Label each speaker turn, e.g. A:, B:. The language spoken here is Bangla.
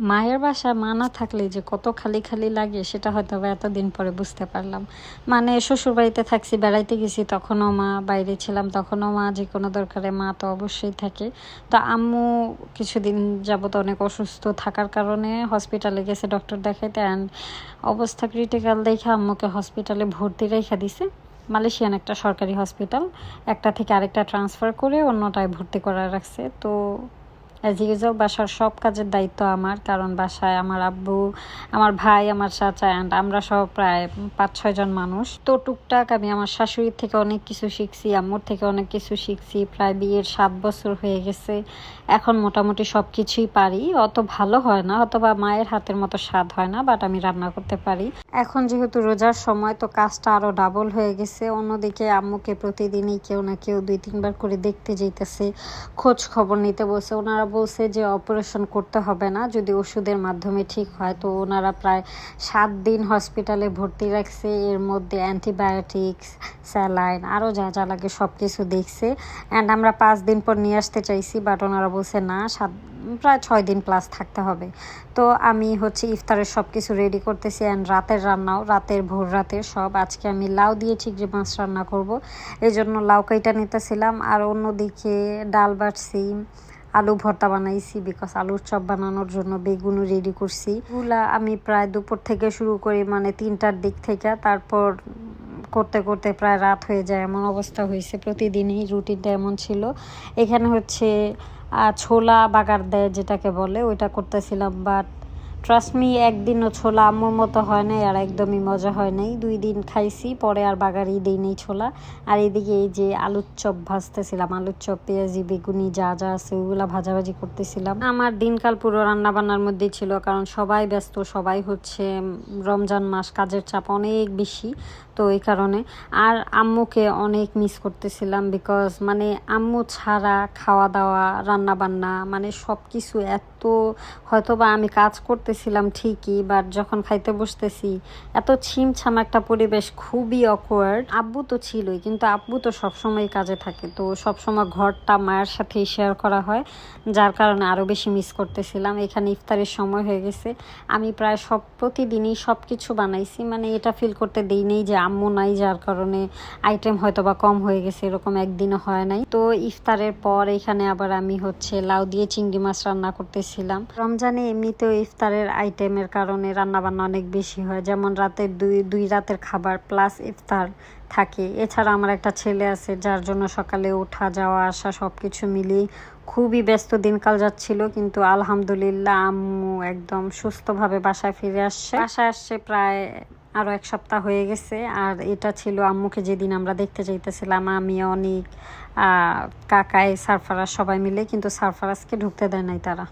A: মায়ের বাসায় মা না থাকলে যে কত খালি খালি লাগে সেটা হয়তো বা এতদিন পরে বুঝতে পারলাম। মানে শ্বশুরবাড়িতে থাকছি, বেড়াইতে গেছি, তখনও মা, বাইরে ছিলাম তখনও মা, যে কোনো দরকারে মা তো অবশ্যই থাকে। তো আম্মু কিছুদিন যাবত অনেক অসুস্থ থাকার কারণে হসপিটালে গেছে ডক্টর দেখাইতে, অ্যান্ড অবস্থা ক্রিটিক্যাল দেখে আম্মুকে হসপিটালে ভর্তি রেখে দিছে। মালয়েশিয়ান একটা সরকারি হসপিটাল, একটা থেকে আরেকটা ট্রান্সফার করে অন্যটায় ভর্তি করা রাখছে। তো অ্যাজ ইউজুয়াল বাসার সব কাজের দায়িত্ব আমার, কারণ বাসায় আমার আব্বু, আমার ভাই, আমার চাচা অ্যান্ড আমরা সব প্রায় 5-6 জন মানুষ। তো টুকটাক আমি আমার শাশুড়ির থেকে অনেক কিছু শিখছি, আম্মুর থেকে অনেক কিছু শিখছি। প্রায় বিয়ের 7 বছর হয়ে গেছে, এখন মোটামুটি সব কিছুই পারি। অত ভালো হয় না, অথবা মায়ের হাতের মতো স্বাদ হয় না, বাট আমি রান্না করতে পারি। এখন যেহেতু রোজার সময়, তো কাজটা আরও ডাবল হয়ে গেছে। অন্যদিকে আম্মুকে প্রতিদিনই কেউ না কেউ 2-3 বার করে দেখতে যেতেছে, খোঁজ খবর নিতে বলছে। ওনারা বলছে যে অপারেশন করতে হবে না, যদি ওষুধের মাধ্যমে ঠিক হয়। তো ওনারা প্রায় 7 দিন হসপিটালে ভর্তি রাখছে, এর মধ্যে অ্যান্টিবায়োটিক্স, স্যালাইন, আরও যা যা লাগে সব কিছু দেখছে। অ্যান্ড আমরা 5 দিন পর নিয়ে আসতে চাইছি, বাট ওনারা বলছে না, প্রায় 6 দিন প্লাস থাকতে হবে। তো আমি ইফতারের সব কিছু রেডি করতেছি, অ্যান্ড রাতের রান্নাও, ভোর রাতের সব। আজকে আমি লাউ দিয়ে চিংড়ি মাছ রান্না করব, এই জন্য লাউ কাইটা নিতেছিলাম। আর অন্যদিকে ডাল বাটছি, আলু ভর্তা বানাইছি, বিকজ আলুর চপ বানানোর জন্য বেগুনও রেডি করছি। এগুলা আমি প্রায় দুপুর থেকে শুরু করি, মানে 3টার দিক থেকে, তারপর করতে করতে প্রায় রাত হয়ে যায়, এমন অবস্থা হয়েছে। প্রতিদিনই রুটিনটা এমন ছিল। এখানে ছোলা বাগার দেয় যেটাকে বলে, ওইটা করতেছিলাম। বাট ট্রাস্ট মি, একদিনও ছোলা আম্মুর মতো হয় নাই, আর একদমই মজা হয় নাই। 2 দিন খাইছি, পরে আর বাগারই দিই নেই ছোলা। আর এদিকে এই যে আলুর চপ ভাজতেছিলাম, আলুর চপ, পেঁয়াজি, বেগুনি যা যা আছে ওইগুলা ভাজাভাজি করতেছিলাম। আমার দিনকাল পুরো রান্নাবান্নার মধ্যেই ছিল, কারণ সবাই ব্যস্ত, সবাই রমজান মাস, কাজের চাপ অনেক বেশি। তো এই কারণে আর আম্মুকে অনেক মিস করতেছিলাম, বিকজ মানে আম্মু ছাড়া খাওয়া দাওয়া, রান্না বান্না, মানে সব কিছু এত, হয়তোবা আমি কাজ করতেছিলাম ঠিকই, বাট যখন খাইতে বসতেছি এত ছিমছাম একটা পরিবেশ, খুবই অকওয়ার্ড। আব্বু তো ছিলই, কিন্তু আব্বু তো সবসময় কাজে থাকে, তো সবসময় ঘরটা মায়ের সাথেই শেয়ার করা হয়, যার কারণে আরও বেশি মিস করতেছিলাম। এখানে ইফতারের সময় হয়ে গেছে, আমি প্রায় প্রতিদিনই সব কিছু বানাইছি, মানে এটা ফিল করতে দেই নেই যে আম্মু নাই, যার কারণে আইটেম হয়তো বা কম হয়ে গেছে, এরকম একদিনও হয় নাই। তো ইফতারের পর এখানে আবার আমি লাউ দিয়ে চিংড়ি মাছ রান্না করতেছিলাম। রমজানে এমনিতেও ইফতারের আইটেমের কারণে রান্নাবান্না অনেক বেশি হয়, যেমন রাতের দুই রাতের খাবার প্লাস ইফতার থাকে। এছাড়া আমার একটা ছেলে আছে, যার জন্য সকালে ওঠা যাওয়া আসা সব কিছু মিলিয়ে খুবই ব্যস্ত দিনকাল যাচ্ছিল। কিন্তু আলহামদুলিল্লাহ আম্মু একদম সুস্থভাবে বাসায় ফিরে আসছে প্রায় আরও 1 সপ্তাহ হয়ে গেছে। আর এটা ছিল আম্মুকে যেদিন আমরা দেখতে চাইতেছিলাম, আমি, অনেক কাকাই, সারফারাজ সবাই মিলে, কিন্তু সারফারাজকে ঢুকতে দেয় নাই তারা।